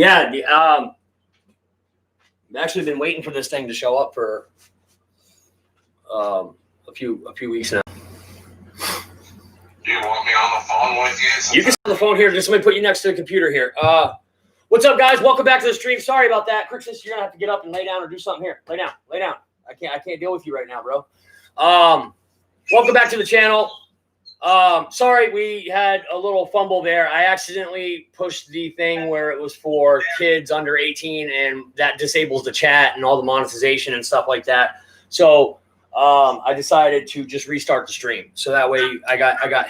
Yeah, I've actually been waiting for this thing to show up for a few weeks now. Do you want me on the phone with you? You can sit on the phone here. Just let me put you next to the computer here. What's up, guys? Welcome back to the stream. Sorry about that. Crixus, you're gonna have to get up and lay down or do something here. Lay down. I can't deal with you right now, bro. Welcome back to the channel. Sorry, we had a little fumble there. I accidentally pushed the thing where it was for kids under 18, and that disables the chat and all the monetization and stuff like that. So I decided to just restart the stream. So that way I got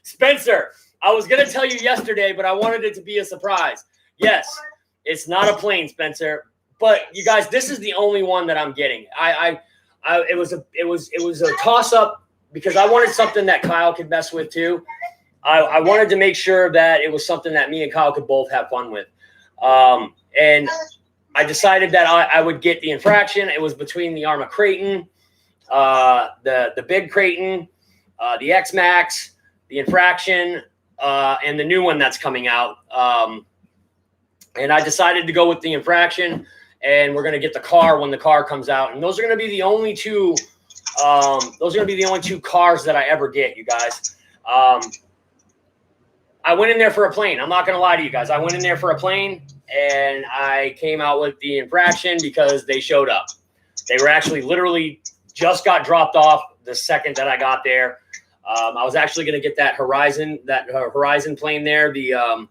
Spencer. I was gonna tell you yesterday, but I wanted it to be a surprise. Yes, it's not a plane, Spencer. But you guys, this is the only one that I'm getting. It was a toss up because I wanted something that Kyle could mess with too. I wanted to make sure that it was something that me and Kyle could both have fun with. And I decided that I would get the Infraction. It was between the Arrma Creighton, the big Creighton, the X-Max, the Infraction, and the new one that's coming out. And I decided to go with the Infraction, and we're going to get the car when the car comes out. And those are going to be the only two. Those are going to be the only two cars that I ever get, you guys. I went in there for a plane. I'm not going to lie to you guys. I went in there for a plane, and I came out with the Infraction because they showed up. They were actually literally just got dropped off the second that I got there. I was actually going to get that Horizon plane there. The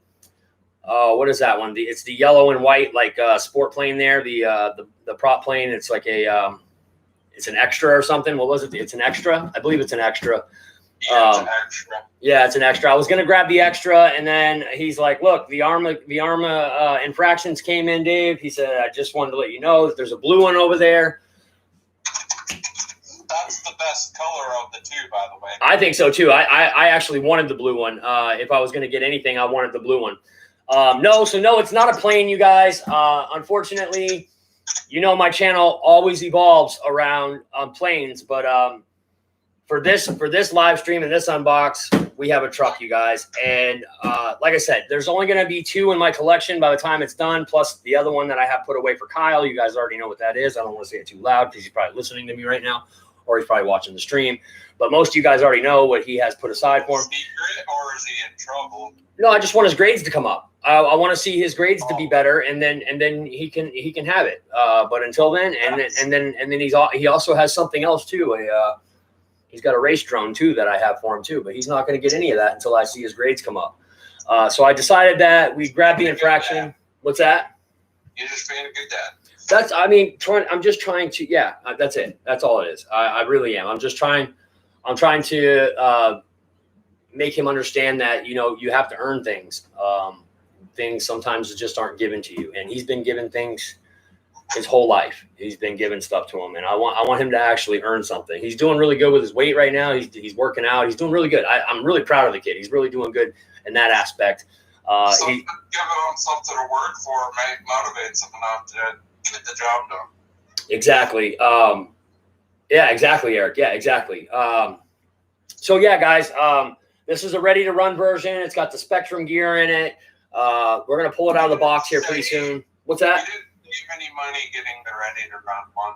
what is that one? It's the yellow and white sport plane there. The prop plane. It's like it's an extra or something. What was it? It's an extra. I believe it's an extra. Yeah, it's an extra. Yeah, it's an extra. I was gonna grab the extra, and then he's like, "Look, the Arrma Infractions came in, Dave." He said, "I just wanted to let you know that there's a blue one over there." That's the best color of the two, by the way. I think so too. I actually wanted the blue one. If I was gonna get anything, I wanted the blue one. No, it's not a plane, you guys. Unfortunately, you know my channel always evolves around planes, but for this live stream and this unbox, we have a truck, you guys. And like I said, there's only going to be two in my collection by the time it's done, plus the other one that I have put away for Kyle. You guys already know what that is. I don't want to say it too loud because he's probably listening to me right now, or he's probably watching the stream. But most of you guys already know what he has put aside for him. Secret, or is he in trouble? No, I just want his grades to come up. I want to see his grades to be better, and then he can have it. But until then, and then he also has something else too. He's got a race drone too that I have for him too, but he's not going to get any of that until I see his grades come up. So I decided that we grab the Infraction. What's that? You're just being a good dad. That's, I'm just trying to, yeah, that's it. That's all it is. I really am. I'm trying to make him understand that, you have to earn things. Things sometimes just aren't given to you. And he's been given things his whole life. He's been given stuff to him. And I want him to actually earn something. He's doing really good with his weight right now. He's working out. He's doing really good. I'm really proud of the kid. He's really doing good in that aspect. Giving him something to work for motivates him enough to get the job done. Exactly. Yeah, exactly, Eric. Yeah, exactly. So yeah, guys, this is a ready to run version. It's got the Spectrum gear in it. We're going to pull it out of the box here pretty soon. What's that? You didn't give any money getting the ready to run one.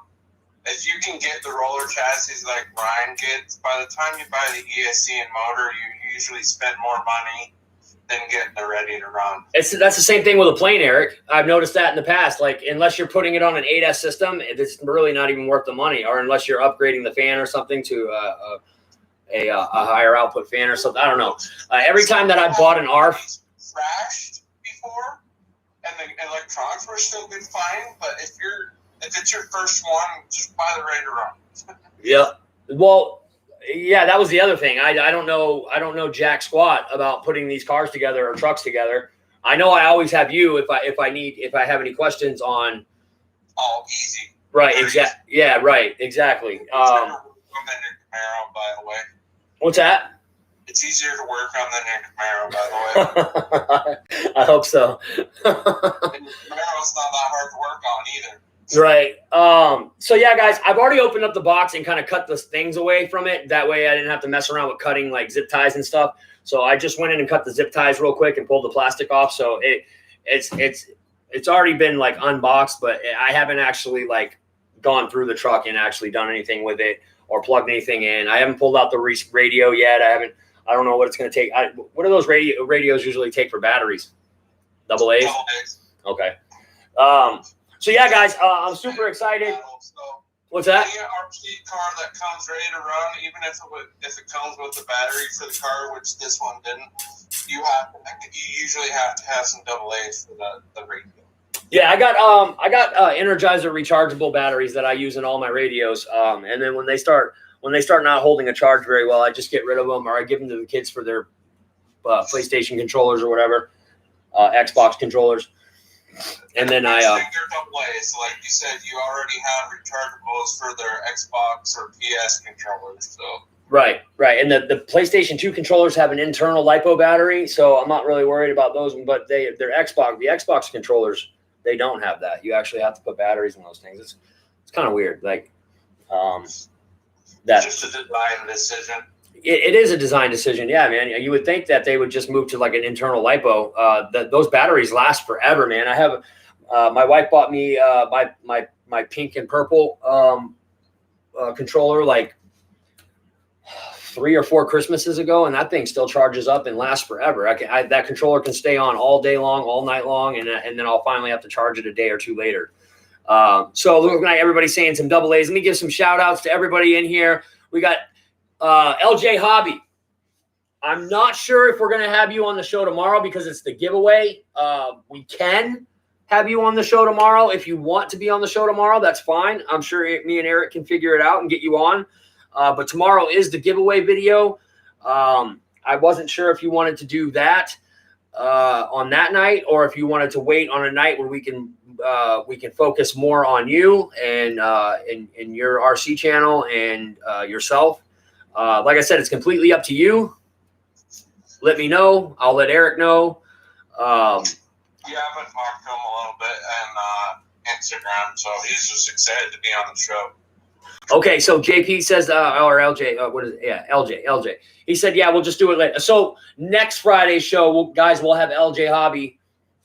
If you can get the roller chassis like Ryan gets, by the time you buy the ESC and motor, you usually spend more money than getting the ready to run. That's the same thing with a plane, Eric. I've noticed that in the past. Like, unless you're putting it on an 8S system, it's really not even worth the money. Or unless you're upgrading the fan or something to a higher output fan or something. I don't know. Every time that I bought an ARF, crashed before, and the electronics were still good, fine. But if it's your first one, just buy the ready to run. Yeah. Well, yeah, that was the other thing. I don't know jack squat about putting these cars together or trucks together. I know I always have you if I have any questions on. Oh, easy. Right. Exactly. Yeah. Right. Exactly. On the new Camaro, by the way. What's that? It's easier to work on than your Camaro, by the way. I hope so. And Camaro's not that hard to work on either. Right. So yeah, guys, I've already opened up the box and kind of cut the things away from it. That way I didn't have to mess around with cutting like zip ties and stuff. So I just went in and cut the zip ties real quick and pulled the plastic off. So it's already been like unboxed, but I haven't actually like gone through the truck and actually done anything with it or plugged anything in. I haven't pulled out the radio yet. I don't know what it's going to take. What do those radios usually take for batteries? Double A's? Double A's. Okay. So yeah, guys, I'm super excited. What's that? Any RC car that comes ready to run, even if it comes with the battery for the car, which this one didn't, you usually have to have some double A's for the radio. Yeah, I got Energizer rechargeable batteries that I use in all my radios. And then when they start not holding a charge very well, I just get rid of them or I give them to the kids for their PlayStation controllers or whatever, Xbox controllers. And then your double A's, like you said, you already have rechargeables for their Xbox or PS controllers. So right, and the PlayStation 2 controllers have an internal LiPo battery, so I'm not really worried about those. But the Xbox controllers, they don't have that. You actually have to put batteries in those things. It's kind of weird. Like that's just a design decision. It is a design decision. Yeah, man. You would think that they would just move to like an internal LiPo. Those batteries last forever, man. I have my wife bought me my pink and purple controller like 3 or 4 Christmases ago, and that thing still charges up and lasts forever. That controller can stay on all day long, all night long, and then I'll finally have to charge it a day or two later. So looking at everybody saying some double A's. Let me give some shout outs to everybody in here. We got LJ Hobby. I'm not sure if we're going to have you on the show tomorrow because it's the giveaway. We can have you on the show tomorrow. If you want to be on the show tomorrow, that's fine. I'm sure me and Eric can figure it out and get you on. But tomorrow is the giveaway video. I wasn't sure if you wanted to do that on that night or if you wanted to wait on a night where we can focus more on you and your RC channel and yourself. Like I said, it's completely up to you. Let me know. I'll let Eric know. Yeah, I've been talking to him a little bit on Instagram, so he's just excited to be on the show. Okay, so JP says, or LJ, what is it? Yeah, LJ. He said, yeah, we'll just do it later. So next Friday's show, we'll have LJ Hobby.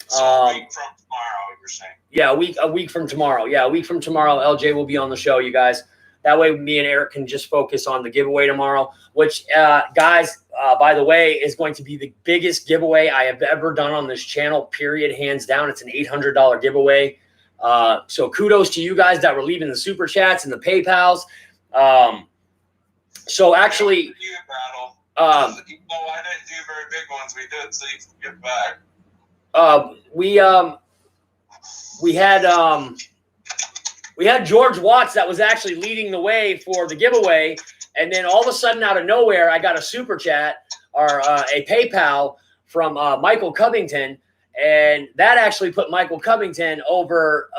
So a week from tomorrow, you're saying? Yeah, a week from tomorrow. Yeah, a week from tomorrow, LJ will be on the show, you guys. That way, me and Eric can just focus on the giveaway tomorrow, which, guys, by the way, is going to be the biggest giveaway I have ever done on this channel, period, hands down. It's an $800 giveaway. So kudos to you guys that were leaving the super chats and the PayPals. So actually, I didn't do very big ones. We did, so you can get back. We had George Watts that was actually leading the way for the giveaway. And then all of a sudden out of nowhere, I got a super chat or a PayPal from Michael Covington. And that actually put Michael Covington over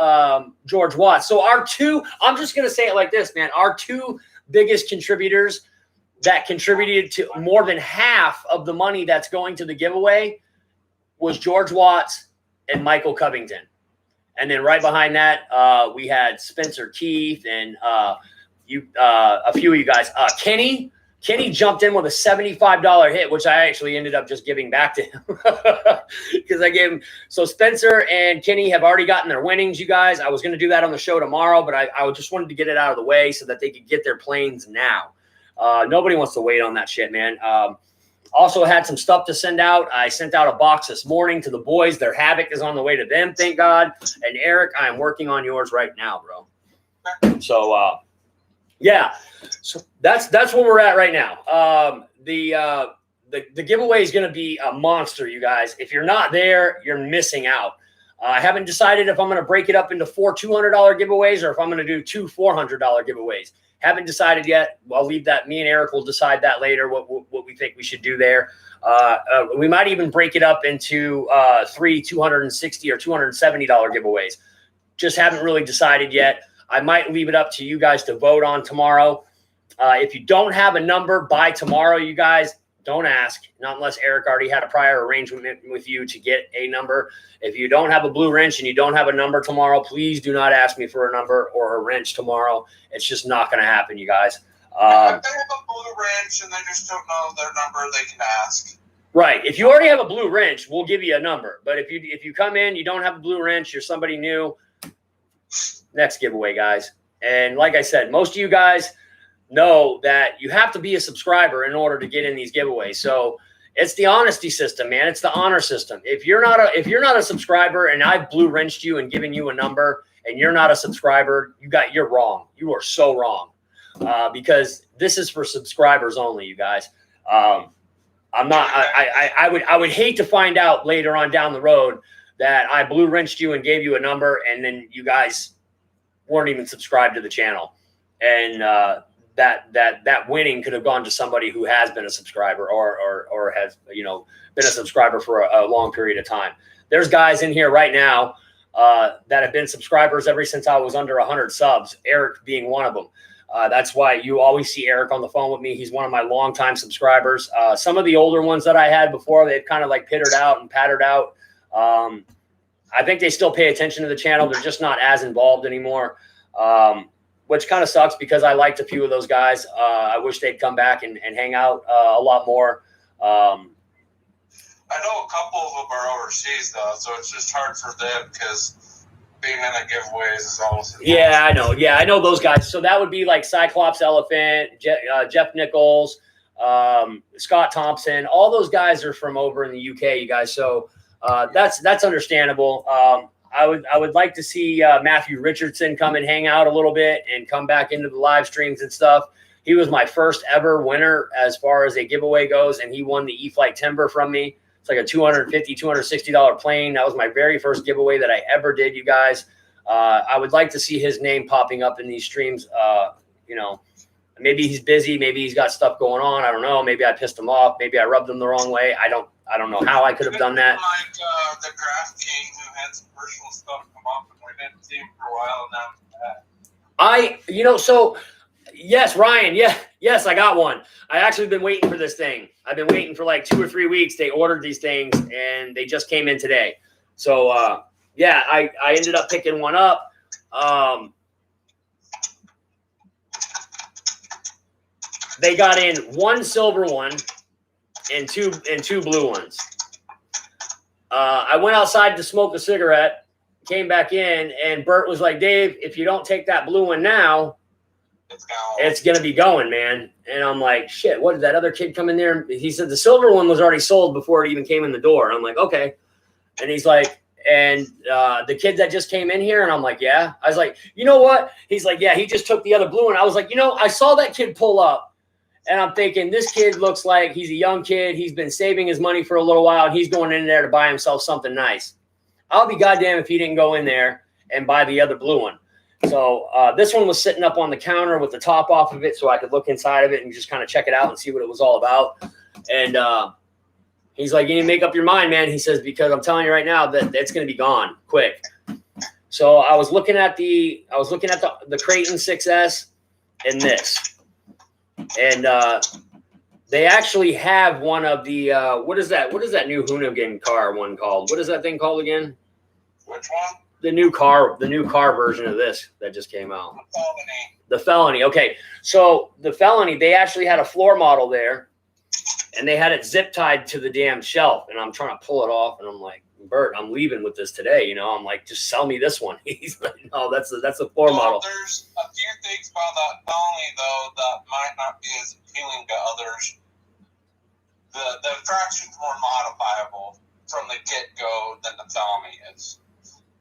George Watts. So I'm just going to say it like this, man. Our 2 biggest contributors that contributed to more than half of the money that's going to the giveaway was George Watts and Michael Covington. And then right behind that, we had Spencer Keith and a few of you guys. Kenny jumped in with a $75 hit, which I actually ended up just giving back to him because I gave him. So Spencer and Kenny have already gotten their winnings, you guys. I was going to do that on the show tomorrow, but I just wanted to get it out of the way so that they could get their planes now. Nobody wants to wait on that shit, man. Also had some stuff to send out. I sent out a box this morning to the boys. Their Havoc is on the way to them, thank God. And Eric, I am working on yours right now, bro. So, yeah. So that's where we're at right now. The giveaway is going to be a monster, you guys. If you're not there, you're missing out. I haven't decided if I'm going to break it up into 4 $200 giveaways or if I'm going to do 2 $400 giveaways. Haven't decided yet. I'll leave that. Me and Eric will decide that later, what we think we should do there. We might even break it up into 3 $260 or $270 giveaways. Just haven't really decided yet. I might leave it up to you guys to vote on tomorrow. If you don't have a number by tomorrow, you guys, don't ask, not unless Eric already had a prior arrangement with you to get a number. If you don't have a blue wrench and you don't have a number tomorrow, please do not ask me for a number or a wrench tomorrow. It's just not going to happen, you guys. If they have a blue wrench and they just don't know their number, they can ask. Right. If you already have a blue wrench, we'll give you a number. But if you come in, you don't have a blue wrench, you're somebody new, next giveaway, guys. And like I said, most of you guys know that you have to be a subscriber in order to get in these giveaways. So it's the honesty system, man. It's the honor system. If you're not a subscriber and I've blue wrenched you and given you a number and you're not a subscriber, you're wrong. You are so wrong. Because this is for subscribers only, you guys. I would hate to find out later on down the road that I blue wrenched you and gave you a number and then you guys weren't even subscribed to the channel. And that winning could have gone to somebody who has been a subscriber or has, been a subscriber for a long period of time. There's guys in here right now that have been subscribers ever since I was under 100 subs, Eric being one of them. That's why you always see Eric on the phone with me. He's one of my longtime subscribers. Some of the older ones that I had before, they've kind of like pittered out and pattered out. I think they still pay attention to the channel. They're just not as involved anymore, which kind of sucks because I liked a few of those guys. I wish they'd come back and hang out a lot more. I know a couple of them are overseas, though, so it's just hard for them because being in the giveaways is almost impossible. Yeah, I know. Yeah, I know those guys. So that would be like Cyclops Elephant, Jeff Nichols, Scott Thompson. All those guys are from over in the UK, you guys. So that's understandable. I would like to see Matthew Richardson come and hang out a little bit and come back into the live streams and stuff. He was my first ever winner as far as a giveaway goes, and he won the E-Flight Timber from me. It's like a $250, $260 plane. That was my very first giveaway that I ever did, you guys. I would like to see his name popping up in these streams. Maybe he's busy. Maybe he's got stuff going on. I don't know. Maybe I pissed him off. Maybe I rubbed him the wrong way. I don't know how I could have done that. Like the Graph King who had some personal stuff come up and we didn't see him for a while now. So yes, Ryan. Yeah, yes, I got one. I actually been waiting for this thing. I've been waiting for like 2 or 3 weeks. They ordered these things and they just came in today. So I ended up picking one up. They got in one silver one and two blue ones. I went outside to smoke a cigarette, came back in, and Bert was like, "Dave, if you don't take that blue one now, it's going to be going, man." And I'm like, shit, what did that other kid come in there? He said the silver one was already sold before it even came in the door. I'm like, okay. And he's like, and the kid that just came in here, and I'm like, yeah. I was like, you know what? He's like, yeah, he just took the other blue one. I was like, I saw that kid pull up. And I'm thinking, this kid looks like he's a young kid. He's been saving his money for a little while, and he's going in there to buy himself something nice. I'll be goddamn if he didn't go in there and buy the other blue one. So this one was sitting up on the counter with the top off of it so I could look inside of it and just kind of check it out and see what it was all about. And he's like, you need to make up your mind, man. He says, because I'm telling you right now that it's going to be gone quick. So I was looking at the Creighton 6S and this. And they actually have one of the what is that new Hoonigan car one called? What is that thing called again? Which one? The new car version of this that just came out. The Felony. Okay. So the Felony, they actually had a floor model there and they had it zip tied to the damn shelf. And I'm trying to pull it off. And I'm like, Bert, I'm leaving with this today. I'm like, just sell me this one. He's like, no, that's a floor model. There's a few things about that Felony, though, that might not be as appealing to others. The Infraction's more modifiable from the get-go than the Felony is.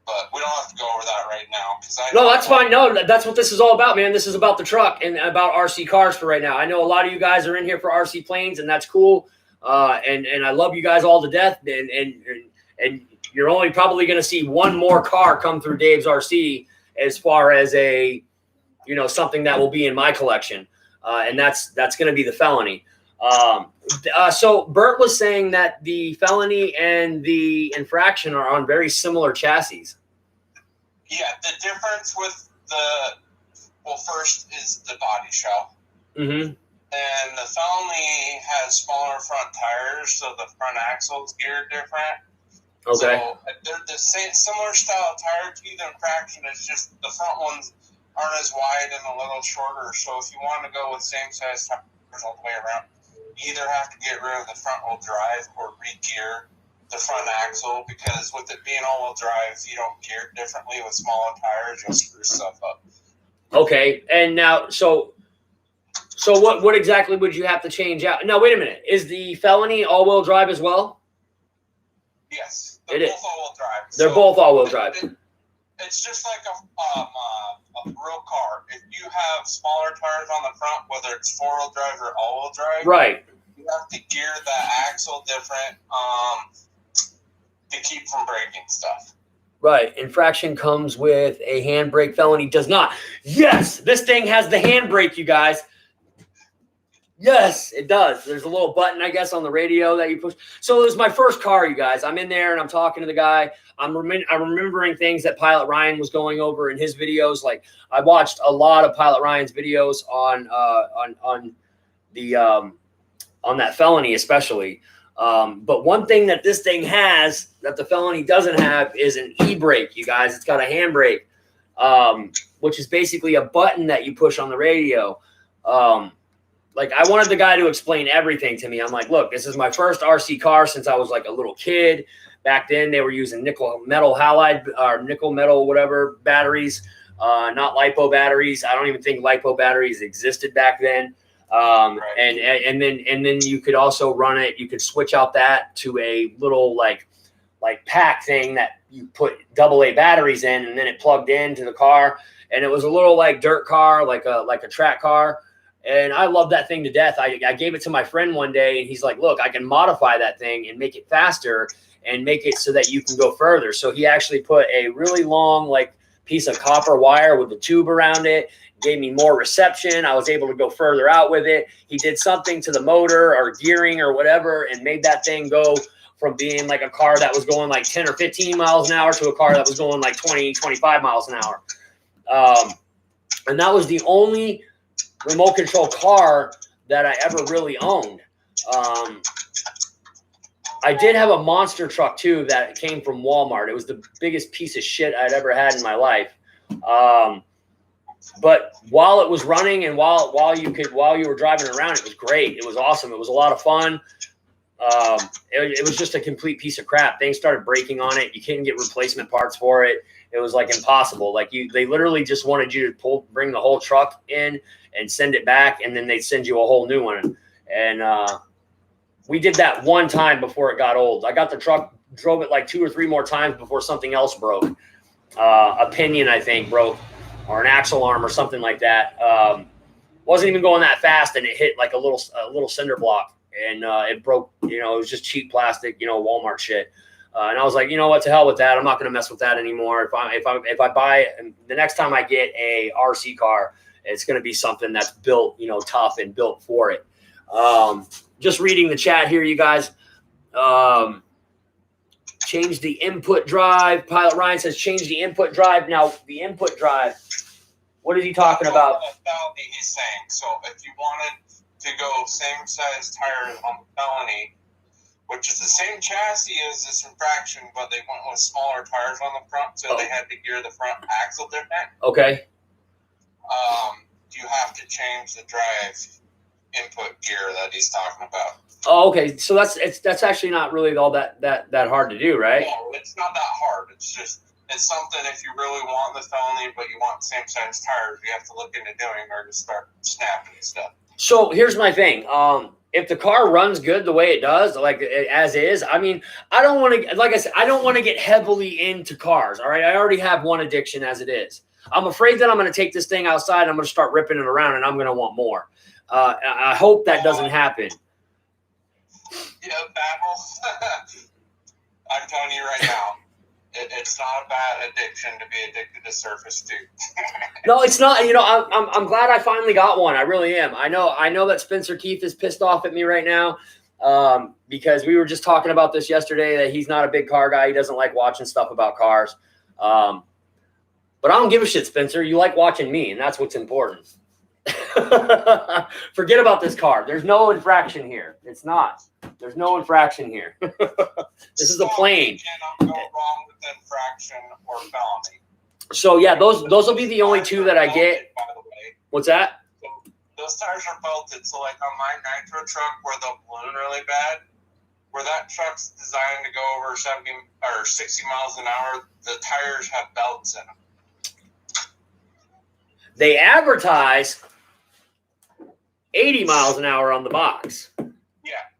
But we don't have to go over that right now. No, that's fine. No, that's what this is all about, man. This is about the truck and about RC cars for right now. I know a lot of you guys are in here for RC planes, and that's cool. And I love you guys all to death. And you're only probably going to see one more car come through Dave's RC as far as something that will be in my collection. And that's going to be the Felony. So Bert was saying that the Felony and the Infraction are on very similar chassis. Yeah, the difference with first is the body shell. Mm-hmm. And the felony has smaller front tires, so the front axle's geared different. Okay. So they're the same, similar style tire to the Infraction. It's just the front ones aren't as wide and a little shorter. So if you want to go with same size tires all the way around, you either have to get rid of the front wheel drive or re-gear the front axle, because with it being all wheel drive, if you don't gear it differently with smaller tires, you'll screw stuff up. Okay. And now, so what exactly would you have to change out? Now, wait a minute. Is the felony all-wheel drive as well? Yes, they're both all-wheel drive. They're both all-wheel drive. It's just like a real car. If you have smaller tires on the front, whether it's four-wheel drive or all-wheel drive, right, you have to gear the axle different to keep from breaking stuff. Right. Infraction comes with a handbrake. Felony does not. Yes, this thing has the handbrake, you guys. Yes, it does. There's a little button, I guess, on the radio that you push. So it was my first car, you guys. I'm in there and I'm talking to the guy. I'm remembering things that Pilot Ryan was going over in his videos. Like, I watched a lot of Pilot Ryan's videos on that felony, especially. But one thing that this thing has that the felony doesn't have is an e-brake, you guys. It's got a handbrake, which is basically a button that you push on the radio. Like, I wanted the guy to explain everything to me. I'm like, look, this is my first RC car since I was like a little kid. Back then, they were using nickel metal halide or nickel metal whatever batteries, not LiPo batteries. I don't even think LiPo batteries existed back then. And then you could also run it. You could switch out that to a little like pack thing that you put AA batteries in, and then it plugged into the car. And it was a little like dirt car, like a track car. And I love that thing to death. I gave it to my friend one day, and he's like, look, I can modify that thing and make it faster and make it so that you can go further. So he actually put a really long like piece of copper wire with a tube around it, gave me more reception. I was able to go further out with it. He did something to the motor or gearing or whatever and made that thing go from being like a car that was going like 10 or 15 miles an hour to a car that was going like 20, 25 miles an hour. And that was the only remote control car that I ever really owned. I did have a monster truck too that came from Walmart. It was the biggest piece of shit I'd ever had in my life. But while it was running and while you were driving around, it was great. It was awesome. It was a lot of fun. It was just a complete piece of crap. Things started breaking on it. You couldn't get replacement parts for it. It was like impossible. Like they literally just wanted you to bring the whole truck in and send it back, and then they'd send you a whole new one. And we did that one time before it got old. I got the truck, drove it like 2 or 3 more times before something else broke. A pinion, I think, broke, or an axle arm or something like that. Wasn't even going that fast, and it hit like a little cinder block, and it broke. It was just cheap plastic, Walmart shit. And I was like, you know what, to hell with that. I'm not going to mess with that anymore. If I buy the next time I get a RC car, it's going to be something that's built, tough and built for it. Just reading the chat here, you guys. Change the input drive. Pilot Ryan says change the input drive. Now, the input drive, what is he talking about? Felony, he's saying. So if you wanted to go same size tires on the felony, which is the same chassis as this Infraction, but they went with smaller tires on the front, so they had to gear the front axle different. Okay. You have to change the drive input gear that he's talking about. Oh, okay. So that's actually not really all that hard to do, right? No, it's not that hard. It's something if you really want the felony, but you want same size tires, you have to look into doing or just start snapping stuff. So here's my thing. If the car runs good the way it does, like as is, I mean, I don't want to, like I said, I don't want to get heavily into cars. All right. I already have one addiction as it is. I'm afraid that I'm going to take this thing outside and I'm going to start ripping it around and I'm going to want more. I hope that doesn't happen. Yeah, Babel. I'm telling you right now, it's not a bad addiction to be addicted to surface too. No, it's not. I'm glad I finally got one. I really am. I know that Spencer Keith is pissed off at me right now because we were just talking about this yesterday, that he's not a big car guy. He doesn't like watching stuff about cars. But I don't give a shit, Spencer. You like watching me, and that's what's important. Forget about this car. There's no infraction here. It's not. There's no infraction here. This is a plane. You cannot go wrong with infraction or felony. So yeah, those will be the only two that I get. By the way, what's that? so those tires are belted. So like on my nitro truck, where they'll balloon really bad, where that truck's designed to go over 70 or 60 miles an hour, the tires have belts in them. They advertise 80 miles an hour on the box. Yeah,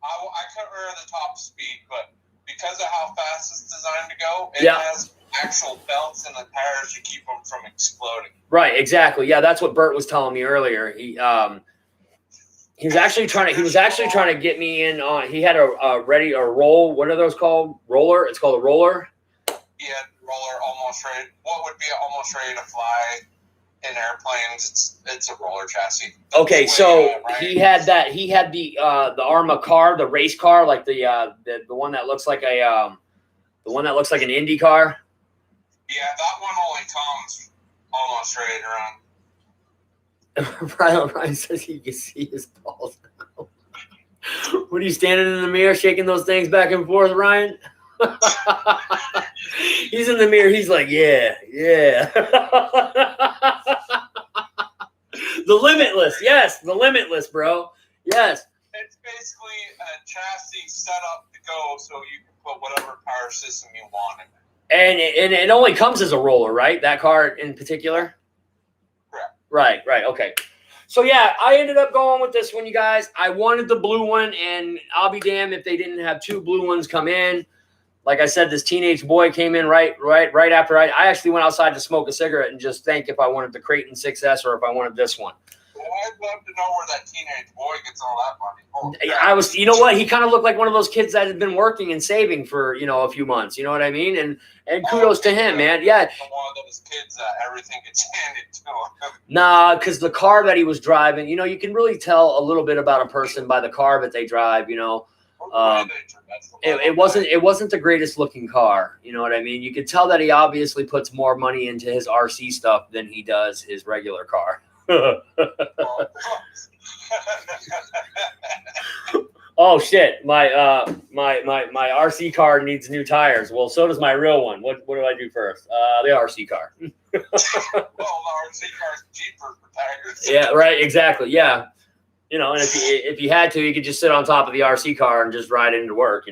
I couldn't remember the top speed, but because of how fast it's designed to go, it has actual belts in the tires to keep them from exploding. Right, exactly. Yeah, that's what Bert was telling me earlier. He was actually trying to get me in on. He had a roll. What are those called? Roller. It's called a roller. Yeah, roller, almost ready. What would be almost ready to fly in airplanes? It's a roller chassis. Okay, so he had that. He had the Arrma car, the race car, like the one that looks like an Indy car. Yeah, that one only comes almost ready to run. Ryan says you can see his balls now. What are you standing in the mirror shaking those things back and forth, Ryan? He's in the mirror. He's like, yeah. The Limitless. Yes, the Limitless, bro. Yes. It's basically a chassis set up to go so you can put whatever power system you want in it. And it only comes as a roller, right? That car in particular? Correct. Right. Okay. So, yeah, I ended up going with this one, you guys. I wanted the blue one, and I'll be damned if they didn't have two blue ones come in. Like I said, this teenage boy came in right after I actually went outside to smoke a cigarette and just think if I wanted the Creighton 6S or if I wanted this one. Well, I'd love to know where that teenage boy gets all that money. You know what? He kind of looked like one of those kids that had been working and saving for, a few months. You know what I mean? And kudos to him, man. Yeah. One of those kids that everything gets handed to him. Nah, because the car that he was driving, you can really tell a little bit about a person by the car that they drive, It wasn't the greatest looking car. You know what I mean? You could tell that he obviously puts more money into his RC stuff than he does his regular car. Oh shit! My RC car needs new tires. Well, so does my real one. What do I do first? The RC car. Well, the RC car's cheaper for tires. Yeah. Right. Exactly. Yeah. And if you had to, you could just sit on top of the RC car and just ride it into work.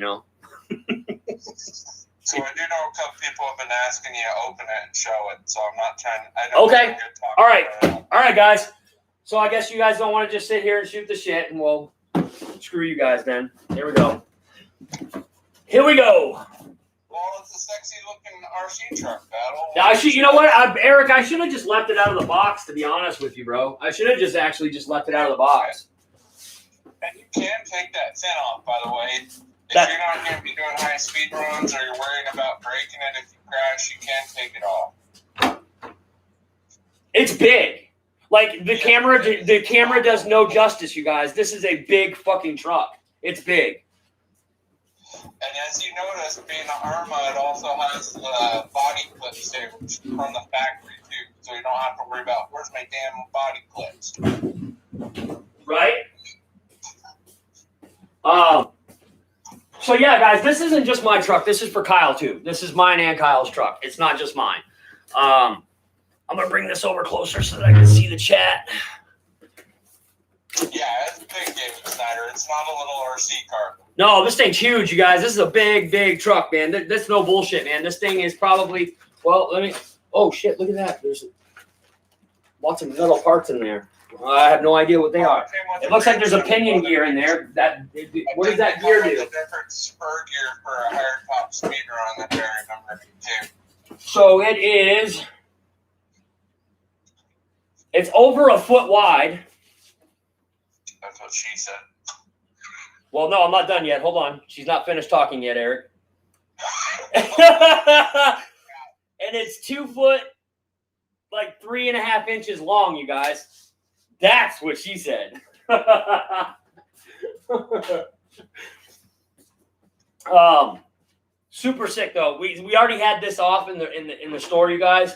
So I do know a couple people have been asking you to open it and show it. So I'm not trying. Okay. All right, guys. So I guess you guys don't want to just sit here and shoot the shit, and we'll screw you guys then. Here we go. Well, it's a sexy looking RC truck battle. You know what, Eric? I should have just left it out of the box. To be honest with you, bro, I should have just left it out of the box. And you can take that fin off, by the way. If you're not going to be doing high speed runs or you're worried about breaking it if you crash, you can take it off. It's big. Like the camera does no justice, you guys. This is a big fucking truck. It's big. And as you notice, being an Arrma, it also has the body clips there from the factory too, so you don't have to worry about where's my damn body clips. Right. So yeah, guys, this isn't just my truck. This is for Kyle too. This is mine and Kyle's truck. It's not just mine. I'm gonna bring this over closer so that I can see the chat. Yeah, it's a big David Snyder. It's not a little RC car. No, this thing's huge, you guys. This is a big, big truck, man. That's no bullshit, man. This thing is probably oh shit, look at that. There's lots of metal parts in there. I have no idea what they are. It looks like there's a pinion gear in there. What does that gear do? A different spur gear for a higher top speed run that I remember too. So it's over a foot wide. That's what she said. Well, no, I'm not done yet. Hold on. She's not finished talking yet, Eric. And it's 2 foot, like 3.5 inches long, you guys. That's what she said. Super sick though. We already had this off in the store, you guys.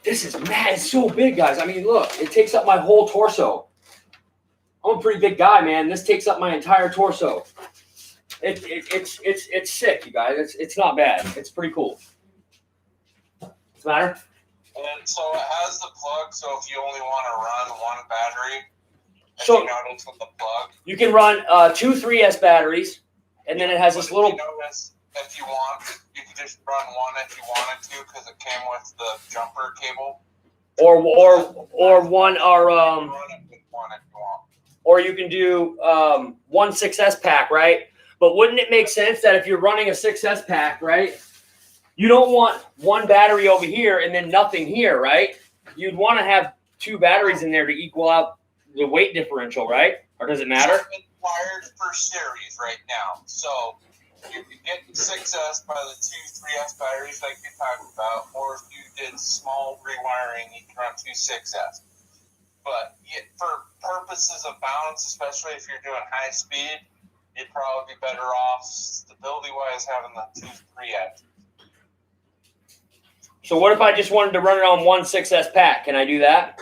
This is mad. It's so big, guys. I mean, look, it takes up my whole torso. I'm a pretty big guy, man. This takes up my entire torso. It's sick, you guys. It's not bad. It's pretty cool. What's the matter? And so it has the plug, so if you only want to run one battery, So you notice with the plug, you can run 2 3S batteries, and then it has this little. You notice if you want, you can just run one if you wanted to, because it came with the jumper cable. Or one run it with one if you want. or you can do one 6S pack, right? But wouldn't it make sense that if you're running a 6S pack, right, you don't want one battery over here and then nothing here, right? You'd want to have 2 batteries in there to equal out the weight differential, right? Or does it matter? It's wired for series right now. So you can get the 6S by the 2 3S batteries like you talked about, or if you did small rewiring, you can run 2 6S. But for purposes of balance, especially if you're doing high speed, you'd probably be better off stability-wise having the 2 3S. So what if I just wanted to run it on one 6S pack? Can I do that?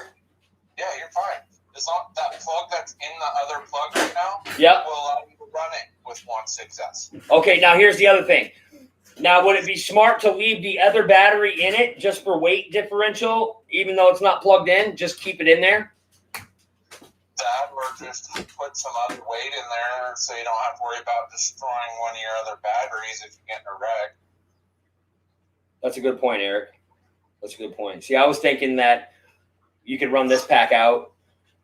Yeah, you're fine. As long as that plug that's in the other plug right now Yep. will allow you to run it with one 6S. Okay, now here's the other thing. Now, would it be smart to leave the other battery in it just for weight differential, even though it's not plugged in? Just keep it in there? That, or just put some other weight in there so you don't have to worry about destroying one of your other batteries if you get in a wreck. That's a good point, Eric. That's a good point. See, I was thinking that you could run this pack out,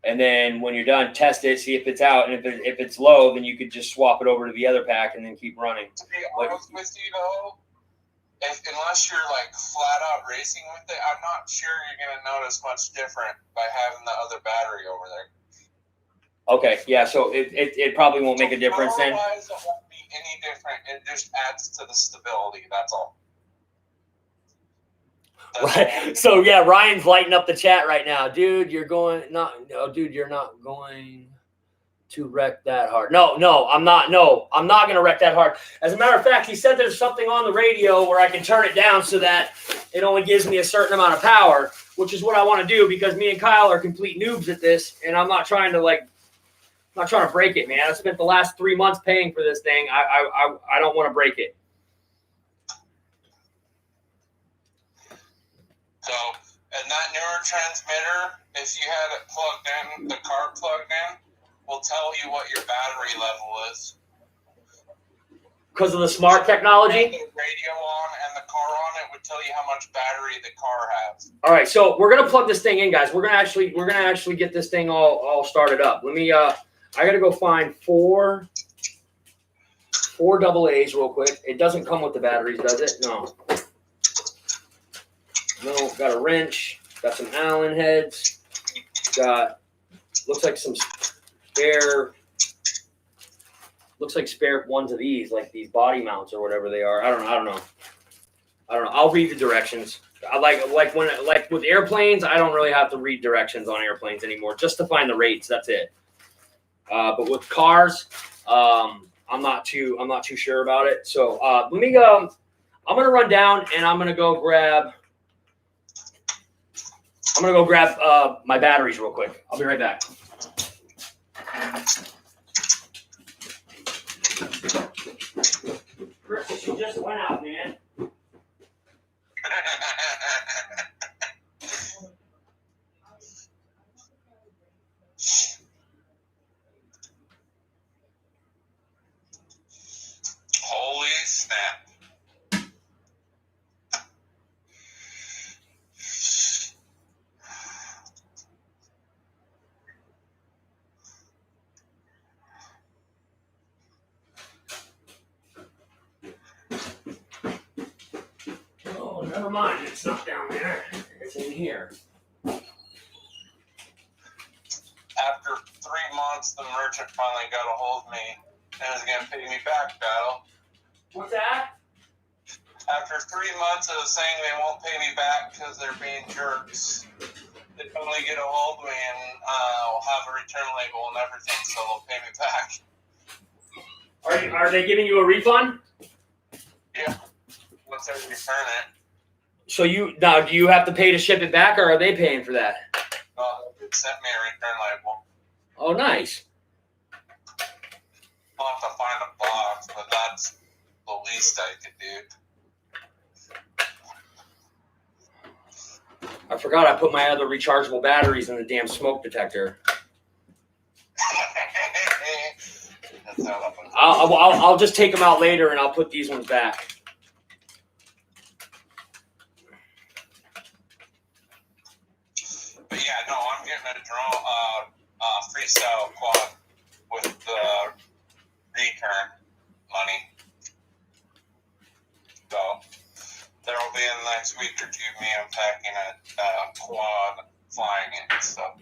and then when you're done, test it, see if it's out, and if it's low, then you could just swap it over to the other pack and then keep running. To be honest with you, though, unless you're like flat out racing with it, I'm not sure you're going to notice much different by having the other battery over there. Okay, yeah, so it probably won't make a difference then. Otherwise, it won't be any different. It just adds to the stability. That's all. Right. So yeah, Ryan's lighting up the chat right now, dude. You're not going to wreck that hard. No, I'm not going to wreck that hard. As a matter of fact, he said there's something on the radio where I can turn it down so that it only gives me a certain amount of power, which is what I want to do because me and Kyle are complete noobs at this, and I'm not trying to break it, man. I spent the last 3 months paying for this thing. I don't want to break it. So, and that neurotransmitter, if you had it plugged in, the car plugged in, will tell you what your battery level is. Because of the smart technology? The radio on and the car on it would tell you how much battery the car has. All right, so we're gonna plug this thing in, guys. We're gonna actually get this thing all started up. Let me I gotta go find four AA's real quick. It doesn't come with the batteries, does it? No. No, got a wrench, got some Allen heads, got looks like spare ones of these, like these body mounts or whatever they are. I don't know. I'll read the directions. I like with airplanes, I don't really have to read directions on airplanes anymore, just to find the rates. That's it. But with cars, I'm not too sure about it. So let me go. I'm gonna run down and I'm gonna go grab my batteries real quick. I'll be right back. Chris, you just went out, man. Holy snap. Oh, never mind. It's not down there. It's in here. After 3 months, the merchant finally got a hold of me and was going to pay me back, Battle. What's that? After 3 months of saying they won't pay me back because they're being jerks, they finally get a hold of me and I'll have a return label and everything, so they'll pay me back. Are they giving you a refund? Yeah. Once I return it. So do you have to pay to ship it back, or are they paying for that? It sent me a return label. Oh, nice. I'll have to find a box, but that's the least I could do. I forgot I put my other rechargeable batteries in the damn smoke detector. I'll just take them out later, and I'll put these ones back. But yeah, no, I'm getting a drone, freestyle quad with the return money. So there'll be in the next week or two me unpacking a quad, flying it and stuff.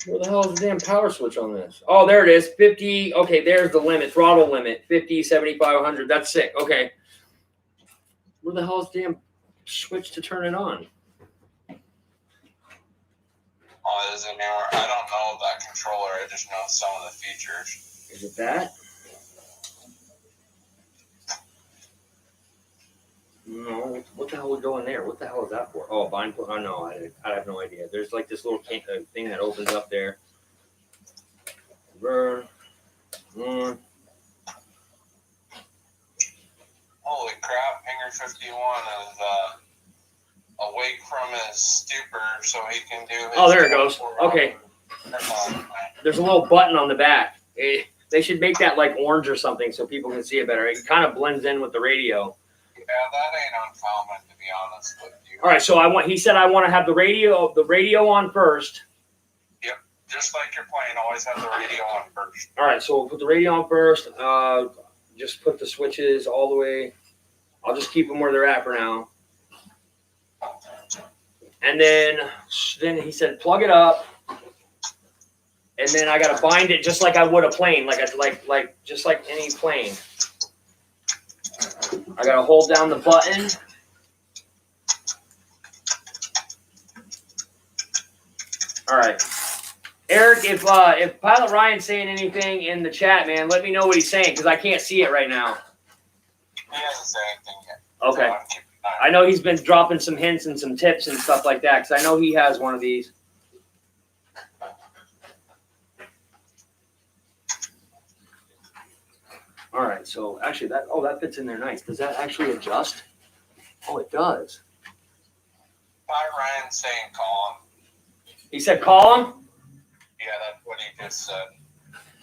Where the hell is the damn power switch on this? Oh, there it is. 50. Okay, there's the limit. Throttle limit. 50, 75, 100. That's sick. Okay. Where the hell is the damn switch to turn it on? Oh, is it anywhere? I don't know that controller. I just know some of the features. Is it that? No. What the hell would go in there? What the hell is that for? Oh, bind. Oh, no. I have no idea. There's like this little thing that opens up there. Burn. Holy crap. Hanger 51 is awake from his stupor so he can do his... Oh, there it goes. Okay. There's a little button on the back. They should make that like orange or something so people can see it better. It kind of blends in with the radio. Yeah, that ain't uncommon, to be honest with you. All right, so he said I want to have the radio on first. Yep, just like you're playing, always have the radio on first. All right, so we'll put the radio on first. Just put the switches all the way. I'll just keep them where they're at for now. And then he said plug it up. And then I gotta bind it just like I would a plane, just like any plane. I gotta hold down the button. All right, Eric. If Pilot Ryan's saying anything in the chat, man, let me know what he's saying because I can't see it right now. He hasn't said anything yet. Okay. So I know he's been dropping some hints and some tips and stuff like that because I know he has one of these. All right, so actually that fits in there nice. Does that actually adjust? Oh, it does. Pilot Ryan's saying call him. He said call him? Yeah, that's what he just said.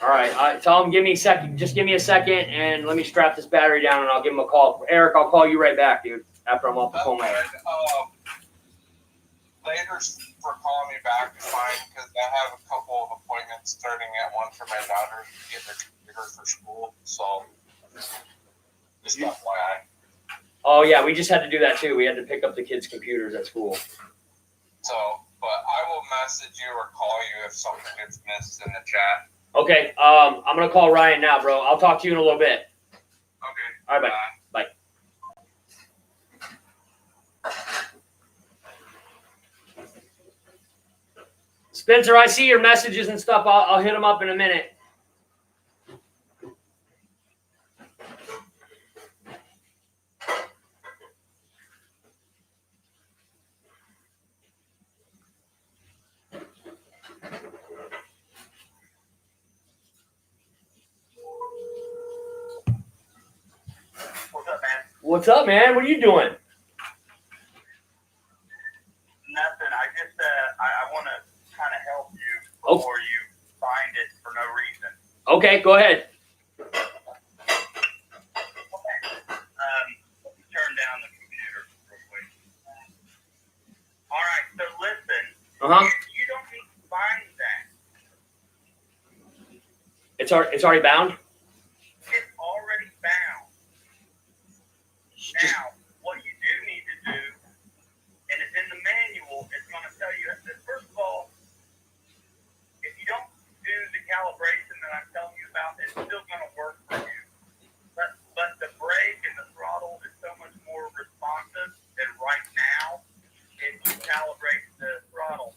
All right, tell him give me a second. Just give me a second and let me strap this battery down and I'll give him a call. Eric, I'll call you right back, dude, after I'm off the phone. Later for calling me back is fine because I have a couple of appointments starting at 1 for my daughter to get her computer for school. So just FYI. Oh yeah, we just had to do that too. We had to pick up the kids' computers at school. So, but I will message you or call you if something gets missed in the chat. Okay, I'm gonna call Ryan now, bro. I'll talk to you in a little bit. Okay. All right, bye. Spencer, I see your messages and stuff. I'll hit them up in a minute. What's up, man? What are you doing? Nothing. I just I want to kind of help you before you find it for no reason. Okay, go ahead. Okay. Let me turn down the computer real quick. All right. So listen. You don't need to find that. It's already bound. It's already bound. Now, what you do need to do, and it's in the manual, it's going to tell you that, first of all, if you don't do the calibration that I'm telling you about, it's still going to work for you. But the brake and the throttle is so much more responsive than right now if you calibrate the throttle.